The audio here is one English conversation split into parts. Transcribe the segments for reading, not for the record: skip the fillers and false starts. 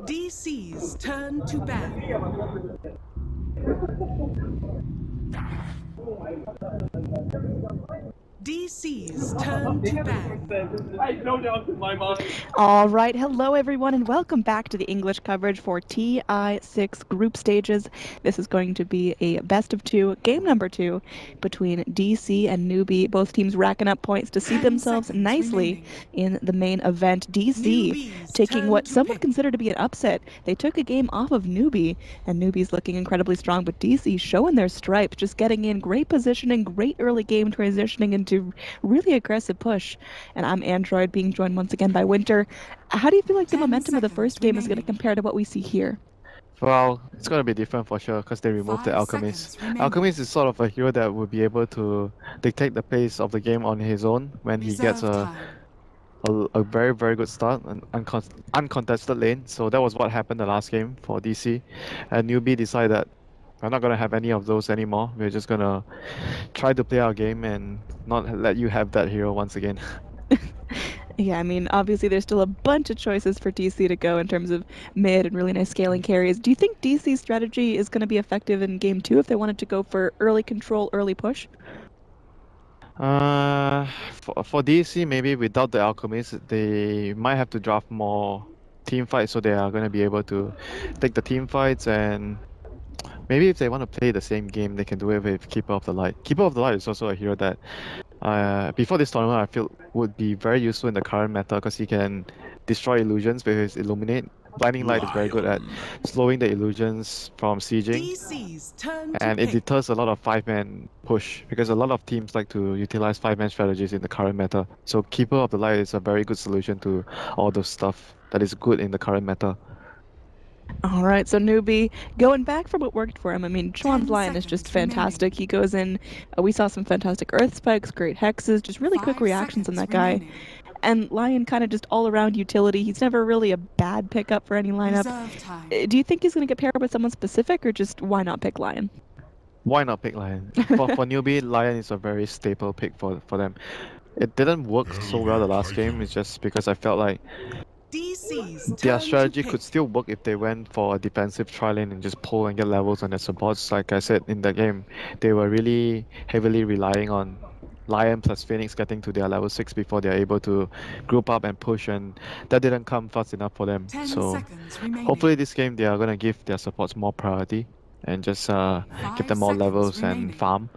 DC's turn to ban. DC's turn to ban. All right, hello everyone, and welcome back to the English coverage for TI6 group stages. This is going to be a best of two, game number 2, between DC and Newbee. Both teams racking up points to seat themselves nicely in the main event. DC taking what some would consider to be an upset. They took a game off of Newbee, and Newbee's looking incredibly strong, but DC showing their stripes, just getting in great positioning, great early game transitioning into really aggressive push. And I'm Android, being joined once again by Winter. How do you feel like the momentum of the first game is going to compare to what we see here? Well, it's going to be different for sure because they removed the Alchemist. Alchemist is sort of a hero that would be able to dictate the pace of the game on his own when he gets a very, very good start, an uncontested lane. So that was what happened the last game for DC. And Newbee decided that we're not going to have any of those anymore. We're just going to try to play our game and not let you have that hero once again. Yeah, I mean, obviously there's still a bunch of choices for DC to go in terms of mid and really nice scaling carries. Do you think DC's strategy is going to be effective in game 2 if they wanted to go for early control, early push? For DC, maybe without the Alchemist, they might have to draft more team fights, so they are going to be able to take the team fights, and maybe if they want to play the same game, they can do it with Keeper of the Light. Keeper of the Light is also a hero that, before this tournament, I feel would be very useful in the current meta because he can destroy illusions with his Illuminate. Blinding Light is very good at slowing the illusions from sieging, and it deters a lot of 5-man push because a lot of teams like to utilize 5-man strategies in the current meta. So Keeper of the Light is a very good solution to all those stuff that is good in the current meta. All right, so Newbee, going back from what worked for him, I mean, Chuan's Lion is just fantastic. He goes in, we saw some fantastic Earth Spikes, great Hexes, just really quick reactions on that guy. And Lion kind of just all-around utility. He's never really a bad pickup for any lineup. Do you think he's going to get paired with someone specific, or just why not pick Lion? Why not pick Lion? For Newbee, Lion is a very staple pick for them. It didn't work so well the last game, it's just because I felt like their strategy could still work if they went for a defensive tri-lane and just pull and get levels on their supports. Like I said in the game, they were really heavily relying on Lion plus Phoenix getting to their level 6 before they're able to group up and push, and that didn't come fast enough for them. So hopefully this game they are going to give their supports more priority and just give them more levels and farm.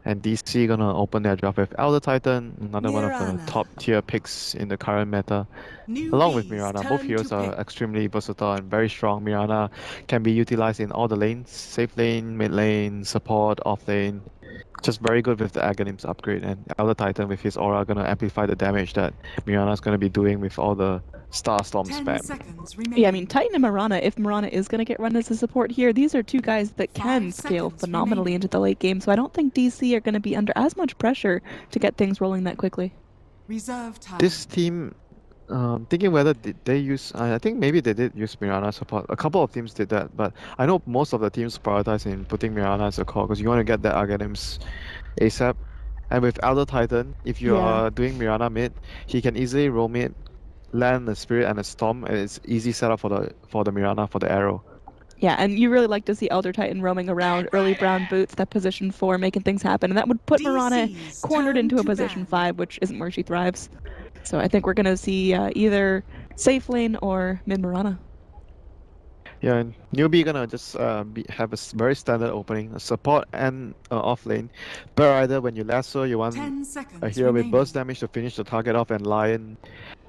And DC gonna open their draft with Elder Titan, another one of the top tier picks in the current meta. Along with Mirana, both heroes are extremely versatile and very strong. Mirana can be utilized in all the lanes, safe lane, mid lane, support, off lane. Just very good with the Aghanims upgrade, and Elder Titan with his aura gonna amplify the damage that Mirana's gonna be doing with all the Starstorm spam. Yeah, I mean, Titan and Mirana, if Mirana is going to get run as a support here, these are two guys that can scale phenomenally into the late game, so I don't think DC are going to be under as much pressure to get things rolling that quickly. This team, thinking whether did they use, I think maybe they did use Mirana support. A couple of teams did that, but I know most of the teams prioritize in putting Mirana as a core because you want to get that Aghanims ASAP. And with Elder Titan, if you are doing Mirana mid, he can easily roam mid, land a Spirit and a Storm, and it's easy setup for the Mirana for the arrow. Yeah, and you really like to see Elder Titan roaming around, early brown boots, that position 4, making things happen, and that would put Mirana cornered into a position 5, which isn't where she thrives. So I think we're going to see either safe lane or mid Mirana. Yeah, and Newbee gonna just have a very standard opening, a support and off lane. But either when you lasso, you want a hero with burst damage to finish the target off, and Lion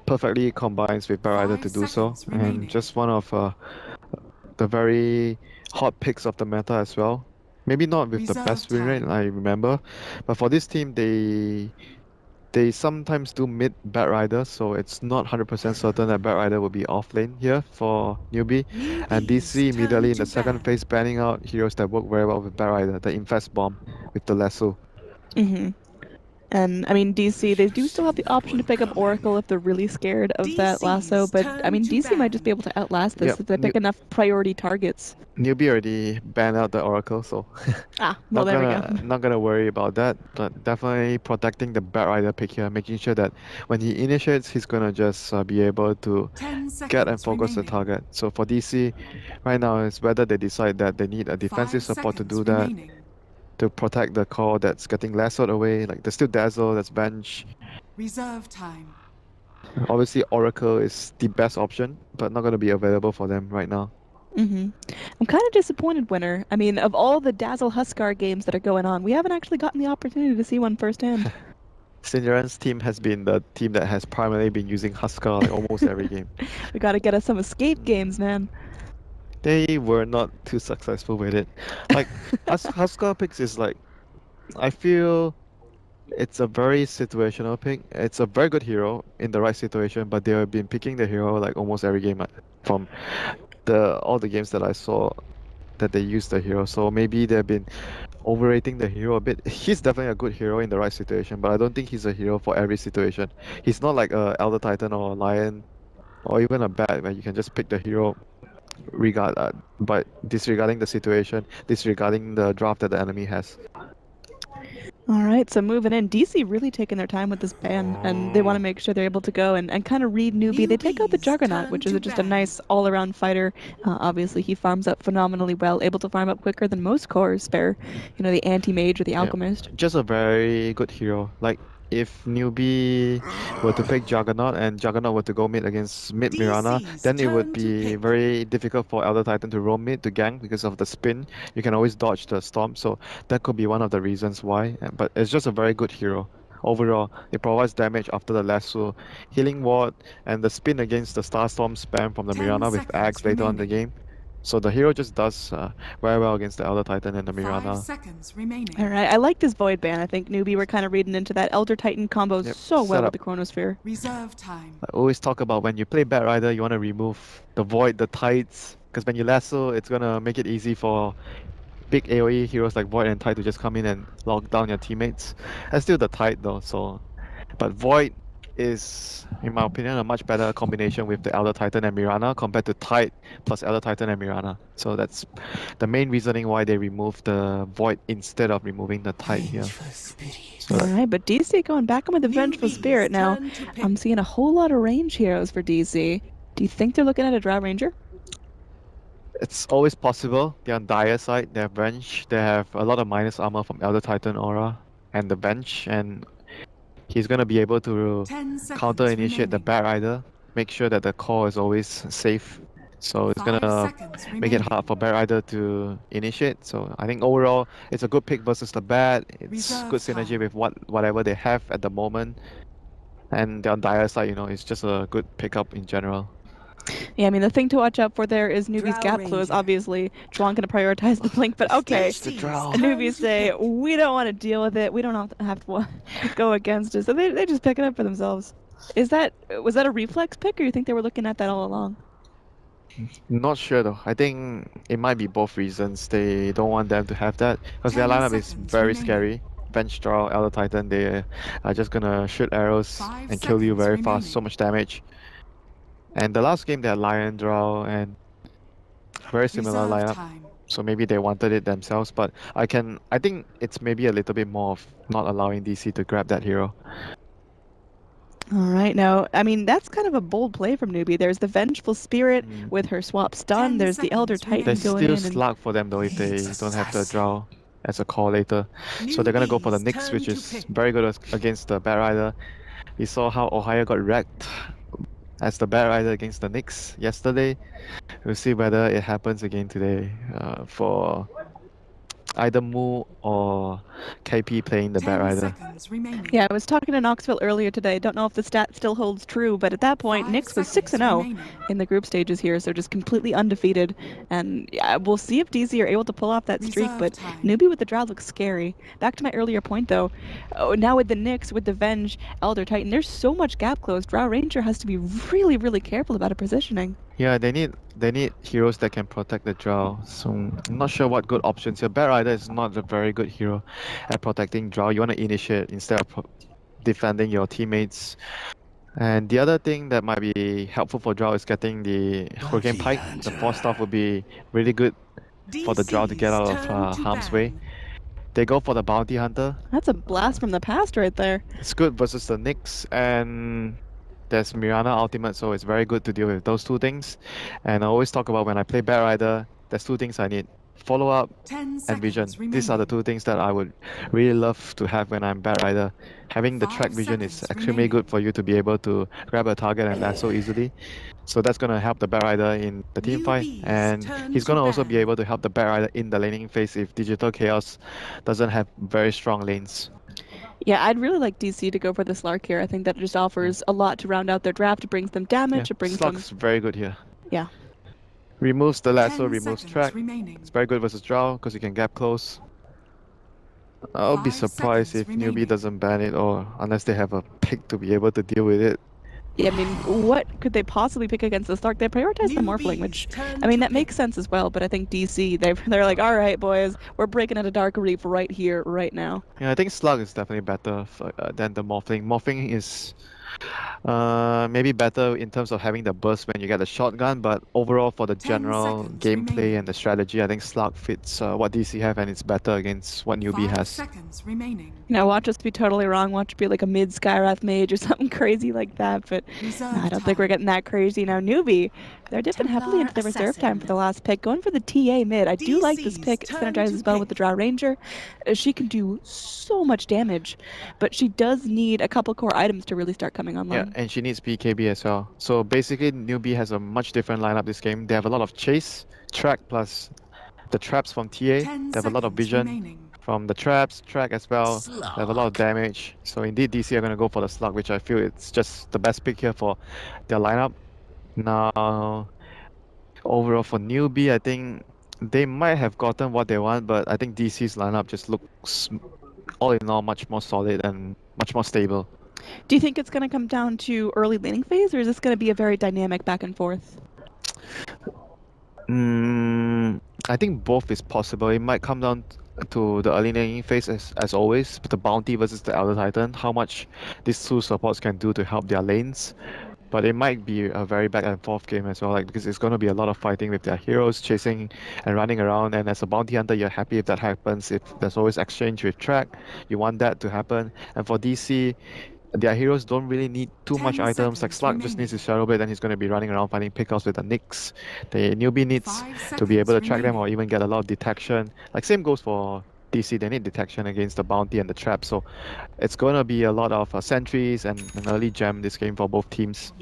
perfectly combines with Barrider to do so. And just one of the very hot picks of the meta as well. Maybe not with the best win rate, I remember, but for this team, they sometimes do mid Batrider, so it's not 100% certain that Batrider will be off lane here for Newbee. And DC immediately in the second phase banning out heroes that work very well with Batrider, the Infest Bomb with the Lasso. Mm-hmm. And I mean, DC, they do still have the option to pick up Oracle if they're really scared of that lasso, but I mean, DC might just be able to outlast this Yep. if they pick enough priority targets. Newbie already banned out the Oracle, so Ah, well, there we go. not gonna worry about that. But definitely protecting the Bat Rider pick here, making sure that when he initiates, he's gonna just be able to 10 get and seconds focus the remaining. target. So for DC, right now is whether they decide that they need a defensive 5 support to seconds do that, remaining. to protect the core that's getting lassoed away. Like there's still Dazzle, that's Bench. Reserve time. Obviously, Oracle is the best option, but not gonna be available for them right now. I'm kind of disappointed, Winner. I mean, of all the Dazzle Huskar games that are going on, we haven't actually gotten the opportunity to see one firsthand. Sinjaran's team has been the team that has primarily been using Huskar like almost every game. We gotta get us some escape games, man. They were not too successful with it. Like Huskar picks is like, I feel it's a very situational pick. It's a very good hero in the right situation, but they have been picking the hero like almost every game from all the games that I saw that they used the hero. So maybe they've been overrating the hero a bit. He's definitely a good hero in the right situation, but I don't think he's a hero for every situation. He's not like a Elder Titan or a Lion or even a Bat where you can just pick the hero but disregarding the situation, disregarding the draft that the enemy has. All right, so moving in, DC really taking their time with this ban, and they want to make sure they're able to go and kind of read Newbee. They take out the Newbee's Juggernaut, turn which is to just a ban. nice all-around fighter. Obviously, he farms up phenomenally well, able to farm up quicker than most cores, spare, the anti-mage or the alchemist. Just a very good hero. Like if Newbie were to pick Juggernaut and Juggernaut were to go mid against mid Mirana, DC's then it would turn to be pick. very difficult for Elder Titan to roam mid to gank because of the spin. You can always dodge the storm, so that could be one of the reasons why. But it's just a very good hero. Overall, it provides damage after the lasso, healing ward, and the spin against the Starstorm spam from the 10 Mirana with seconds Axe later on in the remaining. game. So the hero just does very well against the Elder Titan and the 5 Mirana. seconds remaining. All right, I like this Void ban. I think Newbie were kind of reading into that Elder Titan combo Yep, so well set with up. the Chronosphere. Reserve time. I always talk about when you play Bat Rider, you want to remove the Void, the Tides, because when you lasso, it's gonna make it easy for big AoE heroes like Void and Tide to just come in and lock down your teammates. That's still the Tide though, so. But Void is, in my opinion, a much better combination with the Elder Titan and Mirana compared to Tide plus Elder Titan and Mirana. So that's the main reasoning why they removed the Void instead of removing the Tide here. So All right, but DC going back on with the Vengeful Newbee's Spirit now. turn to pick. I'm seeing a whole lot of range heroes for DC. Do you think they're looking at a Drow Ranger? it's always possible. They're on Dire side, they have Venge, they have a lot of minus armor from Elder Titan Aura and the Venge, and he's gonna be able to 10 seconds counter initiate the remaining. Bat Rider, make sure that the core is always safe. So it's 5 gonna seconds make it remaining. hard for Bat Rider to initiate. So I think overall it's a good pick versus the Bat. It's Reserve good synergy time. with whatever they have at the moment. And they're on Dire side, it's just a good pickup in general. Yeah, I mean, the thing to watch out for there is Newbie's Drow gap close. Ranger. Chuan going to prioritize the blink, but okay. It's the Drow. And Turn Newbies to say, pick. we don't want to deal with it. We don't have to go against it. So they just pick it up for themselves. Was that a reflex pick, or you think they were looking at that all along? Not sure though. I think it might be both reasons. They don't want them to have that because their 10 lineup is seconds very remaining. scary. Bench Drow, Elder Titan, they are just gonna shoot arrows 5 and kill you seconds very fast, so remaining. much damage. And the last game they had Lion Drow and very similar Reserve lineup. time. So maybe they wanted it themselves, but I think it's maybe a little bit more of not allowing DC to grab that hero. All right, now, I mean, that's kind of a bold play from Newbie. There's the Vengeful Spirit with her swap stun. 10 There's the Elder seconds Titan There's going still in. And slug for them though if they don't have the Drow as a core later. So they're gonna go for the Newbee's Nyx, turn which to is pick. very good against the Bat Rider. We saw how Ohio got wrecked as the Bat Rider against the Nyx yesterday. We'll see whether it happens again today for either Mu or KP playing the Bat 10 Rider. seconds remaining. yeah, I was talking to Knoxville earlier today. Don't know if the stat still holds true, but at that point, 5 Nyx was seconds 6-0 remaining. in the group stages here, so just completely undefeated. And yeah, we'll see if DC are able to pull off that streak, Reserve but time. Newbie with the Drow looks scary. Back to my earlier point, though. Oh, now with the Nyx, with the Venge, Elder Titan, there's so much gap close. Drow Ranger has to be really, really careful about her positioning. Yeah, they need heroes that can protect the drow. So I'm not sure what good options here. Bat Rider is not a very good hero at protecting drow. You want to initiate instead of defending your teammates. And the other thing that might be helpful for drow is getting the Hurricane Pike. The force staff would be really good for the drow to get DC's out of turn to harm's way. ban. They go for the Bounty Hunter. That's a blast from the past right there. It's good versus the Nyx, and there's Mirana Ultimate, so it's very good to deal with those two things. And I always talk about when I play Bat Rider, there's two things I need. Follow up 10 and vision. seconds remaining. These are the two things that I would really love to have when I'm Bat Rider. Having the 5 track vision is seconds extremely good for you to be able to grab a target and lasso easily. So that's going to help the Bat Rider in the team fight. Newbee's And turn he's to going to also be ban. able to help the Bat Rider in the laning phase if Digital Chaos doesn't have very strong lanes. Yeah, I'd really like DC to go for the Slark here. I think that just offers a lot to round out their draft. It brings them damage, it brings Slug's very good here. Yeah. Removes the lasso, 10 removes seconds track. remaining. It's very good versus Drow because you can gap close. I'll be 5 surprised if seconds Newbee remaining. doesn't ban it, or unless they have a pick to be able to deal with it. Yeah, I mean, what could they possibly pick against the Slark? They prioritize the Morphling, which, I mean, that makes sense as well, but I think DC, they're like, all right, boys, we're breaking into Dark Reef right here, right now. Yeah, I think Slug is definitely better than the Morphling. Morphling is maybe better in terms of having the burst when you get the shotgun, but overall for the 10 general seconds gameplay remaining. and the strategy, I think Slug fits what DC have, and it's better against what Newbee 5 has. seconds remaining. You know, watch us be totally wrong. Watch it be like a mid Skyrath mage or something crazy like that. But Reserve no, I don't think we're time. getting that crazy. Now, Newbie, they're dipping heavily Templar into the reserve time for the Assassin. last pick. Going for the TA mid. I do like this DC's pick. It turn synergizes to well with the pick. Drow Ranger. She can do so much damage, but she does need a couple core items to really start coming Yeah, online. and she needs BKB as well. So basically, Newbee has a much different lineup this game. They have a lot of chase, track, plus the traps from TA. 10 They have a lot of seconds vision remaining. from the traps, track as well. They have a lot of Slug. damage. So indeed, DC are going to go for the Slug, which I feel it's just the best pick here for their lineup. Now, overall for Newbie, I think they might have gotten what they want, but I think DC's lineup just looks, all in all, much more solid and much more stable. Do you think it's going to come down to early laning phase, or is this going to be a very dynamic back and forth? I think both is possible. It might come down to the early laning phase as always, the bounty versus the Elder Titan, how much these two supports can do to help their lanes. But it might be a very back and forth game as well, like because it's going to be a lot of fighting with their heroes chasing and running around. And as a bounty hunter, you're happy if that happens. If there's always exchange with track, you want that to happen. And for DC, their heroes don't really need too 10 much items. Like seconds Slug just needs remaining. his Shadow Blade, and he's going to be running around finding pickups with the Nyx. The Newbie needs 5 to be able to seconds track them or remaining. even get a lot of detection. Like same goes for DC, they need detection against the bounty and the trap. So it's going to be a lot of sentries and an early gem this game for both teams.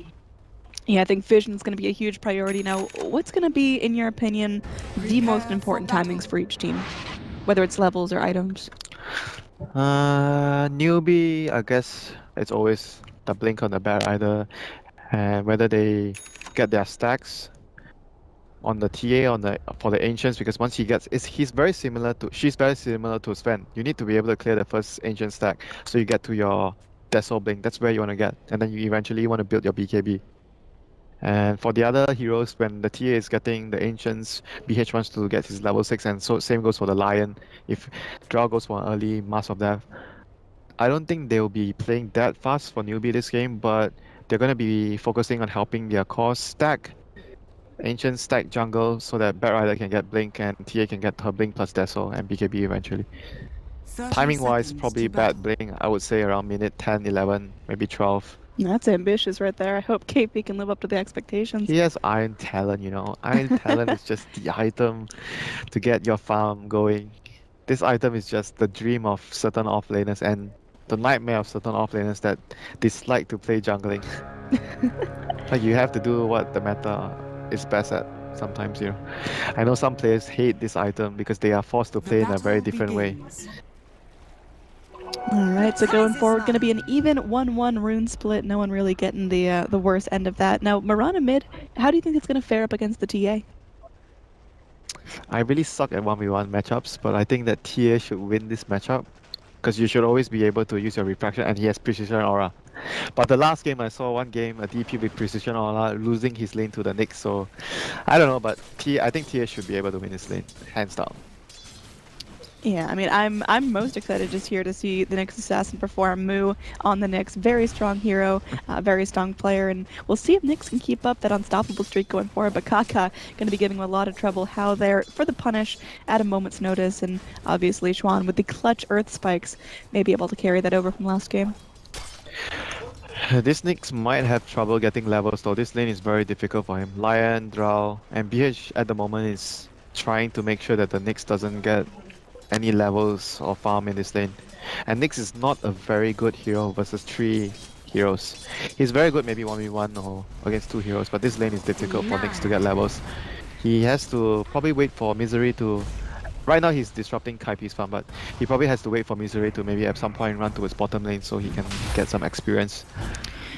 Yeah, I think vision is going to be a huge priority. Now, what's going to be, in your opinion, the most Prepare important for battle. timings for each team? Whether it's levels or items? Newbie, I guess it's always the blink on the Bat Rider, and whether they get their stacks on the TA for the ancients, because once he gets she's very similar to Sven. You need to be able to clear the first ancient stack so you get to your Desol Blink. That's where you want to get, and then you eventually want to build your BKB. And for the other heroes, when the TA is getting the ancients, BH wants to get his level 6, and so same goes for the Lion. If Drow goes for an early Mask of Death, I don't think they'll be playing that fast for Newbie this game, but they're going to be focusing on helping their core stack, Ancient stack jungle, so that Bat Rider can get Blink and TA can get her Blink plus Desol and BKB eventually. 30 Timing-wise, seconds probably to bad battle. Blink, I would say around minute 10, 11, maybe 12. That's ambitious right there. I hope KP can live up to the expectations. He has Iron Talent, you know. Iron Talent is just the item to get your farm going. This item is just the dream of certain offlaners and the nightmare of certain offlaners that dislike to play jungling. Like you have to do what the meta is best at sometimes, you know. I know some players hate this item because they are forced to The play in a very battle different way. begins. All right, so The going prize is forward, going to be an mine. even 1-1 rune split. No one really getting the worst end of that. Now, Mirana mid, how do you think it's going to fare up against the TA? I really suck at 1v1 matchups, but I think that TA should win this matchup because you should always be able to use your refraction, and he has precision aura. But the last game I saw one game, a DP with Precision Aura losing his lane to the Nyx, so I don't know, but I think TA should be able to win this lane, hands down. Yeah, I mean, I'm most excited just here to see the Nyx Assassin perform Moo on the Nyx. Very strong hero, very strong player, and we'll see if Nyx can keep up that unstoppable streak going forward. But Kaka going to be giving him a lot of trouble. How there for the punish at a moment's notice, and obviously Xuan with the clutch Earth Spikes may be able to carry that over from last game. This Nyx might have trouble getting levels though. This lane is very difficult for him. Lion, Drow, and BH at the moment is trying to make sure that the Nyx doesn't get any levels or farm in this lane. And Nyx is not a very good hero versus 3 heroes. He's very good maybe 1v1 or against 2 heroes, but this lane is difficult for Nyx to get levels. He has to probably wait for Misery to... Right now he's disrupting Kaipi's farm, but he probably has to wait for Misery to maybe at some point run to his bottom lane so he can get some experience.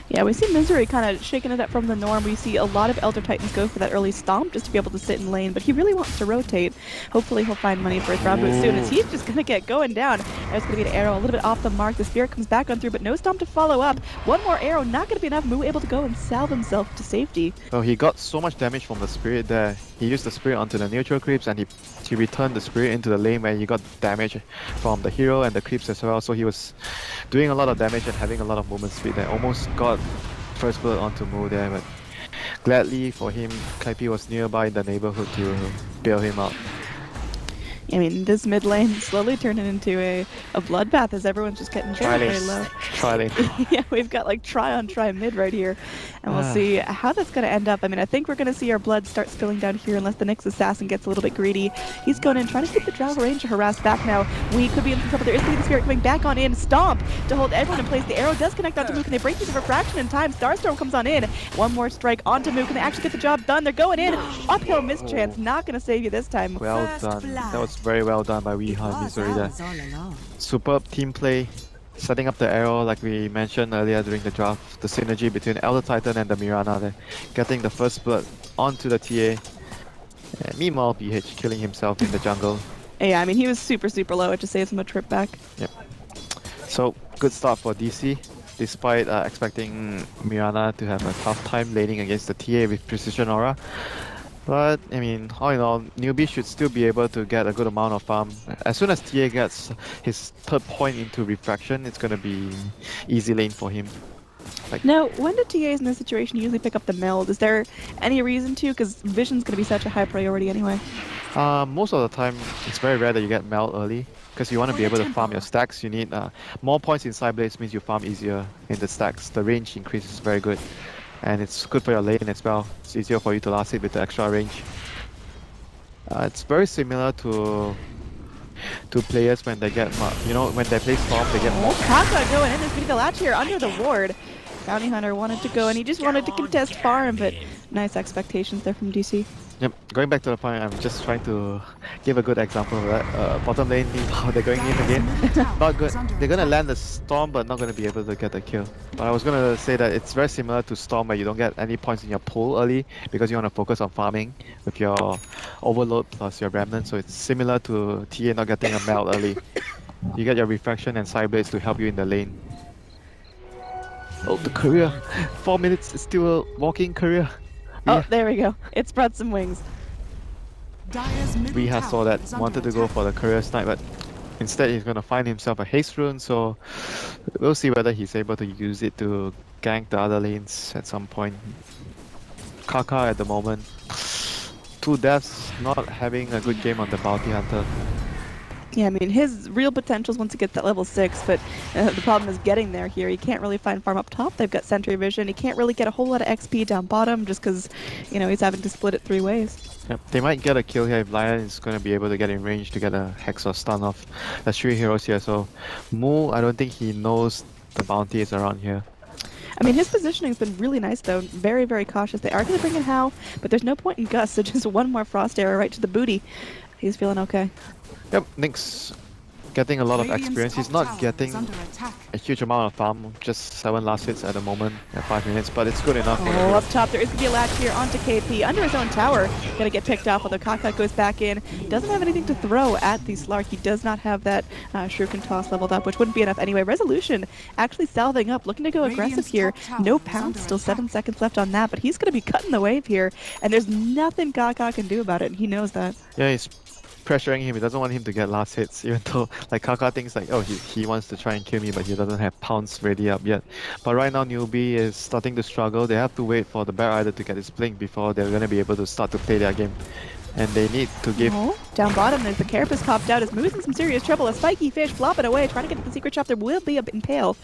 Yeah, we see Misery kind of shaking it up from the norm. We see a lot of Elder Titans go for that early stomp just to be able to sit in lane, but he really wants to rotate. Hopefully he'll find money for his round boost soon as he's just going to get going down. There's going to be an arrow a little bit off the mark. The Spirit comes back on through, but no stomp to follow up. One more arrow, not going to be enough. Moo able to go and salve himself to safety. So he got so much damage from the Spirit there. He used the Spirit onto the neutral creeps and he returned the Spirit into the lane where he got damage from the hero and the creeps as well. So he was doing a lot of damage and having a lot of movement speed there. Almost got first blood onto Moo there, but gladly for him, Kaipi was nearby in the neighborhood to bail him out. I mean, this mid lane slowly turning into a bloodbath as everyone's just getting very, very low. Try lane. Yeah, we've got like try on try mid right here. And we'll see how that's going to end up. I mean, I think we're going to see our blood start spilling down here unless the Nyx Assassin gets a little bit greedy. He's going in, trying to keep the Drow Ranger harassed back now. We could be in some trouble. There is going to be the Spirit coming back on in. Stomp to hold everyone in place. The arrow does connect onto Moo. Can they break these for a fraction in time? Starstorm comes on in. One more strike onto Moo. Can they actually get the job done? They're going in. Uphill mischance. Not going to save you this time. Well done. That was very well done by Weehan Misery there. Superb team play. Setting up the arrow like we mentioned earlier during the draft. The synergy between Elder Titan and the Mirana there. Getting the first blood onto the TA. And meanwhile, BH killing himself in the jungle. Yeah, I mean, he was super, super low. It just saves him a trip back. Yep. So, good start for DC. Despite expecting Mirana to have a tough time laning against the TA with Precision Aura. But, I mean, all in all, Newbee should still be able to get a good amount of farm. As soon as TA gets his third point into Refraction, it's gonna be easy lane for him. Now, when do TAs in this situation usually pick up the meld? Is there any reason to? Because Vision's going to be such a high priority anyway. Most of the time, it's very rare that you get meld early. Because you want to be able to farm your stacks, you need more points in side blades means you farm easier in the stacks. The range increase is very good. And it's good for your lane as well. It's easier for you to last hit with the extra range. It's very similar to players when they get, when they play Storm, they get more. Kaka going in. There's going to go out here under the ward. Bounty Hunter wanted to go and he just wanted to contest farm, but nice expectations there from DC. Yep, going back to the point, I'm just trying to give a good example of that. Bottom lane, they're going in again. Not good. They're gonna land the Storm, but not gonna be able to get the kill. But I was gonna say that it's very similar to Storm, where you don't get any points in your pool early because you want to focus on farming with your Overload plus your Remnant. So it's similar to TA not getting a meld early. You get your Refraction and Side Blades to help you in the lane. Oh, the career. 4 minutes is still a walking career. Oh, there we go. It's brought some wings. We had saw that, wanted to go for the career snipe, but instead he's going to find himself a haste rune, so we'll see whether he's able to use it to gank the other lanes at some point. Kaka at the moment, 2 deaths, not having a good game on the Bounty Hunter. Yeah, I mean, his real potential is once he gets that level 6, but the problem is getting there here. He can't really find farm up top. They've got Sentry Vision. He can't really get a whole lot of XP down bottom just because, he's having to split it 3 ways. Yep, they might get a kill here if Lion is going to be able to get in range to get a Hex or stun off. There's 3 heroes here, so Moo, I don't think he knows the bounty is around here. I mean, his positioning's been really nice, though. Very, very cautious. They are going to bring in Hao, but there's no point in Gus, so just one more Frost arrow right to the booty. He's feeling okay. Yep, Nyx getting a lot of Radiant's experience. He's top not tower getting is under attack. a huge amount of farm, just 7 last hits at the moment at 5 minutes, but it's good enough. Oh, up top, there is going to be a latch here onto KP. Under his own tower, going to get picked off, although Kaka goes back in. Doesn't have anything to throw at the Slark. He does not have that shuriken toss leveled up, which wouldn't be enough anyway. Resolution actually salving up, looking to go aggressive here. No pounce, still 7 seconds left on that, but he's going to be cutting the wave here, and there's nothing Kaka can do about it, and he knows that. Yeah, he's pressuring him. He doesn't want him to get last hits, even though like Kaka thinks like, oh, he wants to try and kill me, but he doesn't have pounce ready up yet. But right now Newbee is starting to struggle. They have to wait for the Bear Idol to get his blink before they're going to be able to start to play their game. And they need to give... Oh, down bottom, there's the Carapace popped out. Is Moo's in some serious trouble. A spiky fish flopping away, trying to get to the secret shop. There will be a impale.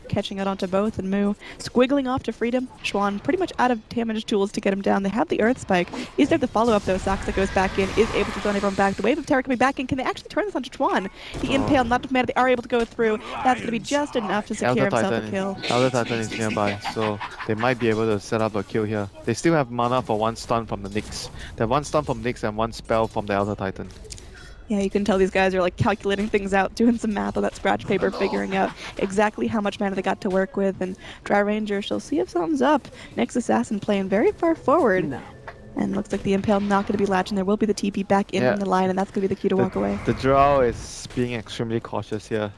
Catching out onto both, and Moo squiggling off to freedom. Schwan pretty much out of damage tools to get him down. They have the Earth Spike. Is there the follow-up though? Saxa goes back in, is able to zone everyone back. The Wave of Terror coming back in. Can they actually turn this onto Schwan? The impale, not enough mana. They are able to go through. That's going to be just enough to secure himself a kill. Elder Titan is nearby, so they might be able to set up a kill here. They still have mana for 1 stun from the Nyx. They have 1 stun from Nyx and 1 spell from the Elder Titan. Yeah, you can tell these guys are like calculating things out, doing some math on that scratch paper, figuring out exactly how much mana they got to work with. And Dry Ranger, she'll see if something's up. Nyx Assassin playing very far forward. No. And looks like the Impale not going to be latching. There will be the TP back in the line, and that's going to be the cue to walk away. The Drow is being extremely cautious here.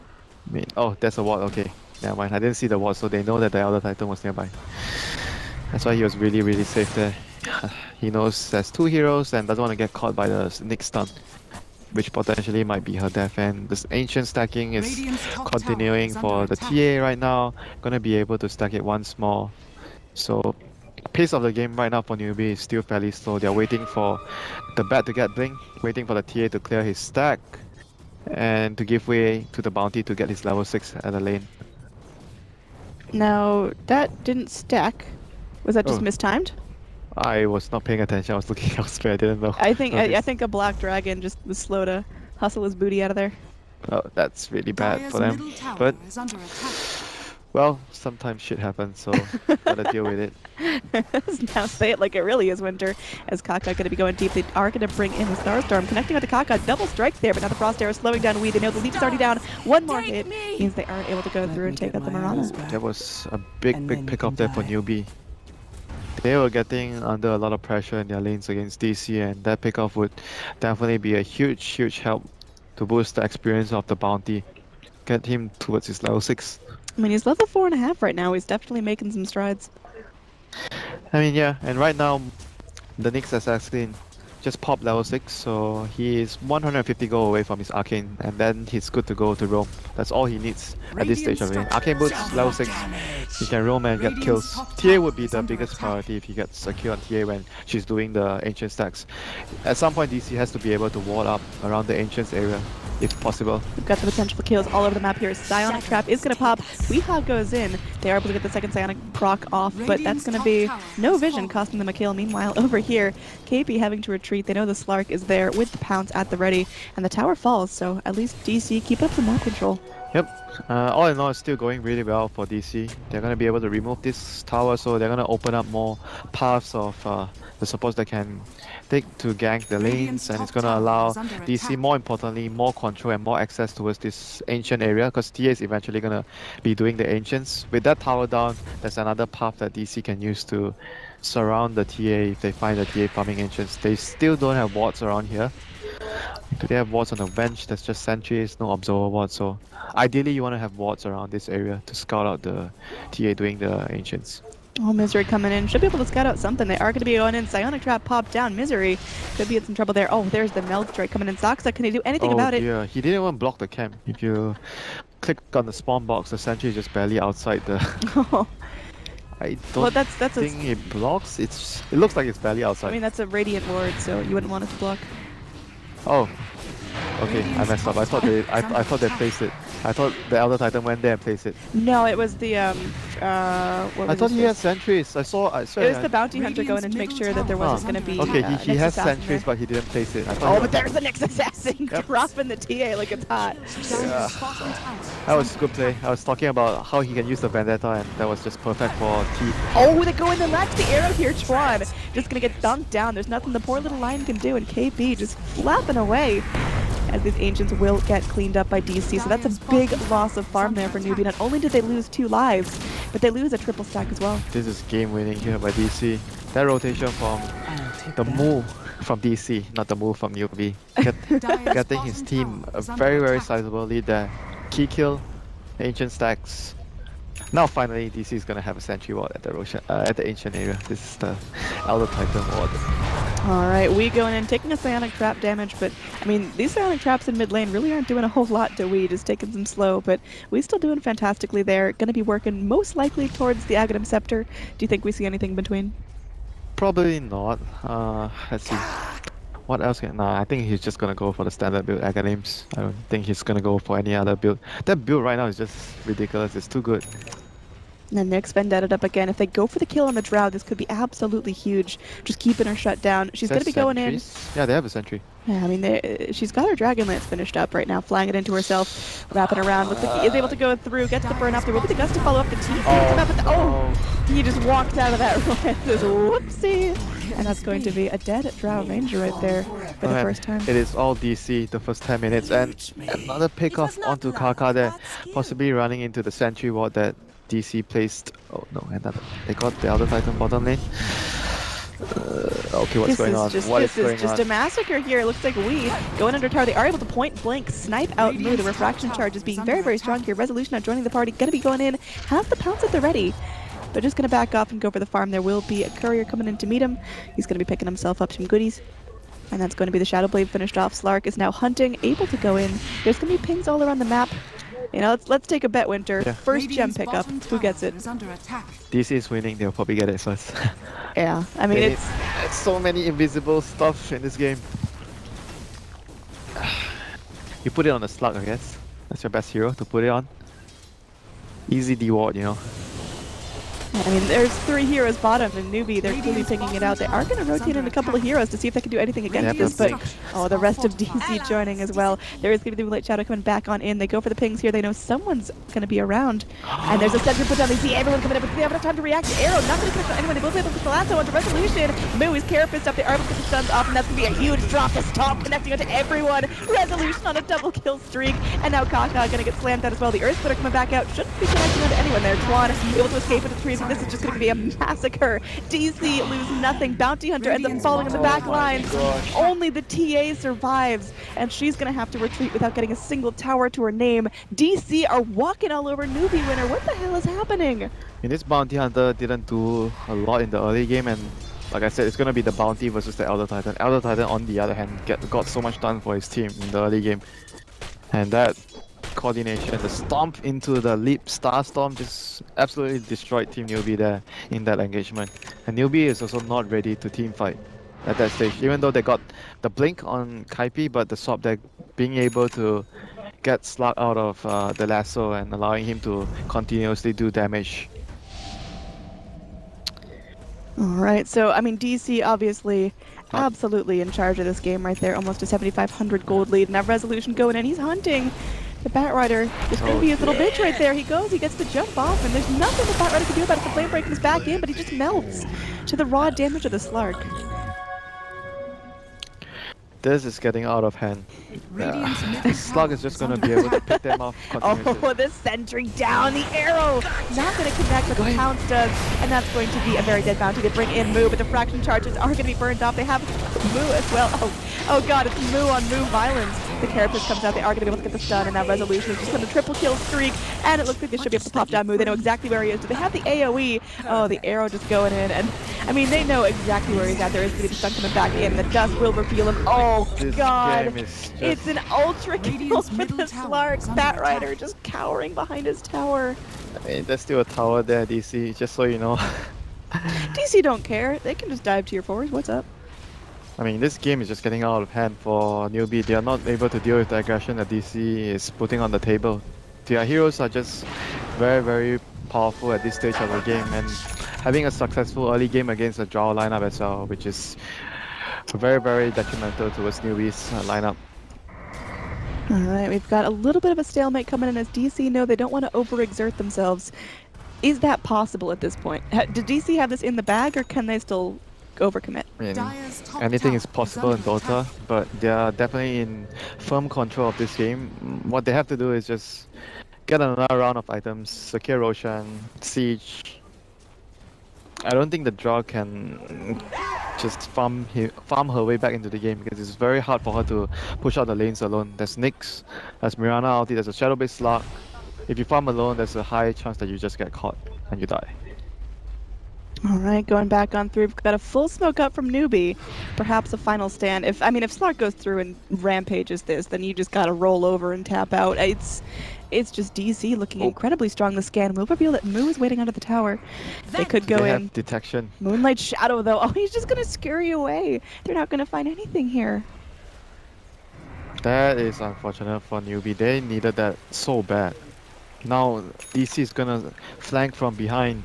I mean, oh, there's a ward. Okay, never mind. I didn't see the ward, so they know that the Elder Titan was nearby. That's why he was really, really safe there. He knows there's 2 heroes and doesn't want to get caught by the Nyx stun, which potentially might be her death. And this ancient stacking is continuing for the TA right now. Gonna be able to stack it once more. So pace of the game right now for Newbee is still fairly slow. They're waiting for the bat to get blink, waiting for the TA to clear his stack, and to give way to the bounty to get his level 6 at the lane. Now, that didn't stack. Was that just mistimed? I was not paying attention. I was looking elsewhere. I didn't know. I think a black dragon just was slow to hustle his booty out of there. Oh, that's really bad for them. But well, sometimes shit happens, so gotta deal with it. Now say it like it really is winter. As Kaka going to be going deep, they are going to bring in the Starstorm, connecting with the Kaka. Double strikes there, but now the Frost Arrow slowing down Weed. They know the leap is already down. One more hit means they aren't able to go through and take out the Marana. That was a big pick up there for Newbee. They were getting under a lot of pressure in their lanes against DC, and that pickoff would definitely be a huge help to boost the experience of the bounty. Get him towards his level 6. I mean, he's level 4.5 right now. He's definitely making some strides. I mean, yeah, and right now, the Nyx Assassin just popped level 6, so he is 150 gold away from his Arcane, and then he's good to go to roam. That's all he needs at this stage of the game. Arcane boots, level 6, he can roam and get kills. TA would be the biggest priority if he gets a kill on TA when she's doing the Ancient stacks. At some point, DC has to be able to ward up around the Ancients area, if possible. We've got the potential for kills all over the map here. Psionic Trap is going to pop. Weehawk goes in. They are able to get the second Psionic proc off, but that's going to be no vision, costing them a kill. Meanwhile, over here, KP having to retreat. They know the Slark is there with the pounce at the ready, and the tower falls, so at least DC keep up the map control. Yep, all in all, it's still going really well for DC. They're going to be able to remove this tower, so they're going to open up more paths of the supports that can take to gank the lanes, and it's going to allow DC, more importantly, more control and more access towards this ancient area, because TA is eventually going to be doing the ancients. With that tower down, there's another path that DC can use to surround the TA if they find the TA farming ancients. They still don't have wards around here. Do they have wards on the bench? There's just sentries, no observer wards, so ideally you want to have wards around this area to scout out the TA doing the ancients. Oh, Misery coming in. Should be able to scout out something. They are going to be going in. Psionic Trap popped down. Misery could be in some trouble there. Oh, there's the Milk Drake coming in. Saxa, can he do anything about it? Yeah, he didn't even block the camp. If you click on the spawn box, the sentry is just barely outside the... I don't think it blocks. It looks like it's barely outside. I mean, that's a Radiant Ward, so you wouldn't want it to block. Oh. Okay, I messed up. I thought they placed it. I thought the Elder Titan went there and placed it. No, it was the I thought he had sentries. I swear. It was the bounty hunter going in to make sure that there wasn't going to be. Okay, he has sentries, but he didn't place it. But there's the next assassin dropping the TA like it's hot. Yeah. That was a good play. I was talking about how he can use the Vendetta, and that was just perfect for T. Oh, they go in and latch the arrow here, Chuan. Just gonna get dunked down. There's nothing the poor little lion can do, and KP just flapping away. as these Ancients will get cleaned up by DC. So that's a big loss of farm there for NewBee. Not only did they lose 2 lives, but they lose a triple stack as well. This is game winning here by DC. That rotation from the move from DC, not the move from NewB. Getting his team a very, very sizable lead there. Key kill, Ancient stacks. Now finally DC is gonna have a sentry ward at the Ancient area. This is the Elder Titan ward. Alright, we going in, taking a Psionic Trap damage, but I mean, these Psionic Traps in mid lane really aren't doing a whole lot to We, just taking some slow, but we still doing fantastically there. Gonna be working most likely towards the Aghanim Scepter. Do you think we see anything in between? Probably not. Let's see. What else can... Nah, I think he's just gonna go for the standard build Aghanims. I don't think he's gonna go for any other build. That build right now is just ridiculous. It's too good. And then Nyx vendetted up again. If they go for the kill on the Drow, this could be absolutely huge. Just keeping her shut down. She's going to be going in. Yeah, they have a sentry. Yeah, I mean, she's got her Dragon Lance finished up right now, flying it into herself, wrapping around. Looks like he is able to go through, gets the burn up. There will be the gust to follow up the T. He just walked out of that Rolance's whoopsie. And that's going to be a dead Drow Ranger right there for the first time. It is all DC the first 10 minutes. And another pick off onto Kaka there, possibly running into the sentry ward that DC placed. Oh no, another. They got the Elder Titan bottom lane. Okay, what's going on? This is just a massacre here. It looks like We going under tower. They are able to point blank snipe out Moo. The refraction charge is being very, very strong here. Resolution not joining the party. Gonna be going in. Have the pounce at the ready. They're just gonna back off and go for the farm. There will be a courier coming in to meet him. He's gonna be picking himself up some goodies. And that's going to be the Shadow Blade finished off. Slark is now hunting, able to go in. There's gonna be pings all around the map. You know, let's take a bet, Winter. Yeah. First gem pickup. Who gets it? DC is winning. They'll probably get it first. Yeah, I mean it's so many invisible stuff in this game. You put it on the Slug, I guess. That's your best hero to put it on. Easy D-ward, you know. I mean, there's 3 heroes bottom, and NewBee, they're clearly picking it out. They are going to rotate in a couple of heroes to see if they can do anything against this, but the rest of DC joining as well. There is going to be the Late Shadow coming back on in. They go for the pings here. They know someone's going to be around. And there's a sentry put down. They see everyone coming in, but they have enough time to react. Arrow not going to connect on anyone. They both able to put the lasso onto Resolution. Moo is Carapace up. They are able to get the stuns off, and that's going to be a huge drop to stop connecting onto everyone. Resolution on a double kill streak, and now Kaka going to get slammed out as well. The Earth Splitter coming back out. Shouldn't be connecting onto anyone there. Twan able to escape into the trees, and this is just going to be a massacre. DC lose nothing. Bounty Hunter ends up falling in the back lines. Only the TA survives, and she's gonna have to retreat without getting a single tower to her name. DC are walking all over NewBee Winner. What the hell is happening? This Bounty Hunter didn't do a lot in the early game, and like I said, it's gonna be the Bounty versus the Elder Titan. Elder Titan, on the other hand, got so much done for his team in the early game, and that coordination, the stomp into the leap star storm just absolutely destroyed Team NewBee there in that engagement. And NewBee is also not ready to team fight at that stage, even though they got the blink on Kaipi, but the swap deck being able to get Slug out of the lasso and allowing him to continuously do damage. Alright, so I mean DC obviously absolutely in charge of this game right there, almost a 7,500 gold lead. Now Resolution going in, he's hunting. The Batrider is going to be his little bitch right there. He goes, he gets to jump off, and there's nothing the Batrider can do about it. The Flame Break comes back in, but he just melts to the raw damage of the Slark. This is getting out of hand. Slug is just going to be able to pick them off continuously. Oh, the sentry down, the arrow not going to connect, but the pounce does, and that's going to be a very dead bounty. They bring in Moo, but the fraction charges are going to be burned off. They have Moo as well. Oh god, it's Moo on Moo violence. The Carapace comes out, they are going to be able to get the stun, and that Resolution is just going to triple kill streak, and it looks like they should be able to pop down Moo. They know exactly where he is. Do they have the AoE? Oh, the arrow just going in, and I mean, they know exactly where he's at. There is going to be the stun coming back in. The dust will reveal him. Oh god, it's an ultra kill for the Slark. Batrider just cowering behind his tower. I mean, there's still a tower there, DC, just so you know. DC don't care. They can just dive to your forwards. What's up? I mean, this game is just getting out of hand for NewBee. They are not able to deal with the aggression that DC is putting on the table. Their heroes are just very, very powerful at this stage of the game, and having a successful early game against a draw lineup as well, which is very, very detrimental towards NewBee's lineup. Alright, we've got a little bit of a stalemate coming in as DC know they don't want to overexert themselves. Is that possible at this point? Did DC have this in the bag, or can they still overcommit. I mean, Dire's top anything is tower possible in under Dota, attack. but they are definitely in firm control of this game. What they have to do is just get another round of items, secure Roshan, Siege. I don't think the draw can just farm her way back into the game because it's very hard for her to push out the lanes alone. There's Nyx, there's Mirana ulti, there's a Shadow-based Slug. If you farm alone, there's a high chance that you just get caught and you die. All right, going back on through. We've got a full smoke up from Newbee. Perhaps a final stand. If Slark goes through and rampages this, then you just gotta roll over and tap out. It's just DC looking incredibly strong. The scan will reveal that Moo is waiting under the tower. They could go They in. have detection. Moonlight Shadow though. Oh, he's just gonna scurry away. They're not gonna find anything here. That is unfortunate for Newbie. They needed that so bad. Now DC is gonna flank from behind.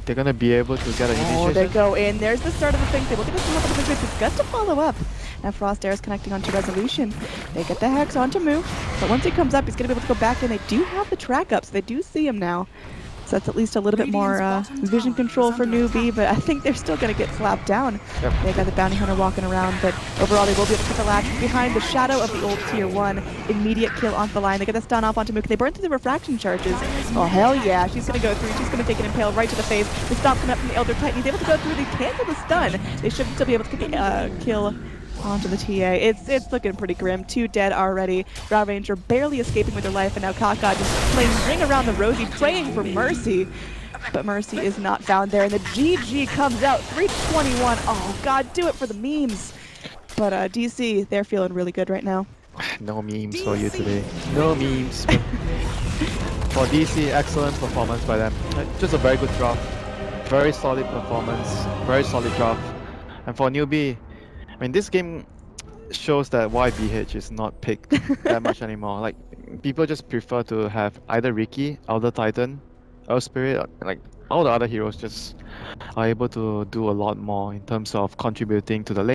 They're gonna be able to get an Oh, initiation. they go in. There's the start of the thing. They look at this and look at the thing. It's got to follow up. Now Frost Air is connecting onto Resolution. They get the Hex onto Moo. But once he comes up, he's going to be able to go back in. They do have the track up, so they do see him now. So that's at least a little bit more vision control for Newbee, but I think they're still going to get slapped down. Yep. They got the Bounty Hunter walking around, but overall they will be able to put the latch behind the shadow of the old Tier 1. Immediate kill onto the line. They get the stun off onto Mook. They burn through the refraction charges. Oh, hell yeah. She's going to go through. She's going to take an impale right to the face. The stomp coming up from the Elder Titan. He's able to go through. They cancel the stun. They should still be able to get the kill onto the TA. It's looking pretty grim. 2 dead already. Raw Ranger barely escaping with her life, and now Kaka just playing ring around the rosy, praying for mercy. But Mercy is not found there, and the GG comes out, 321. Oh god, do it for the memes. But DC, they're feeling really good right now. No memes for you today. No memes. For DC, excellent performance by them. Just a very good draft. Very solid performance. Very solid draft. And for Newbee, I mean, this game shows that why BH is not picked that much anymore. Like, people just prefer to have either Ricky, Elder Titan, Earth Spirit, like all the other heroes just are able to do a lot more in terms of contributing to the lane.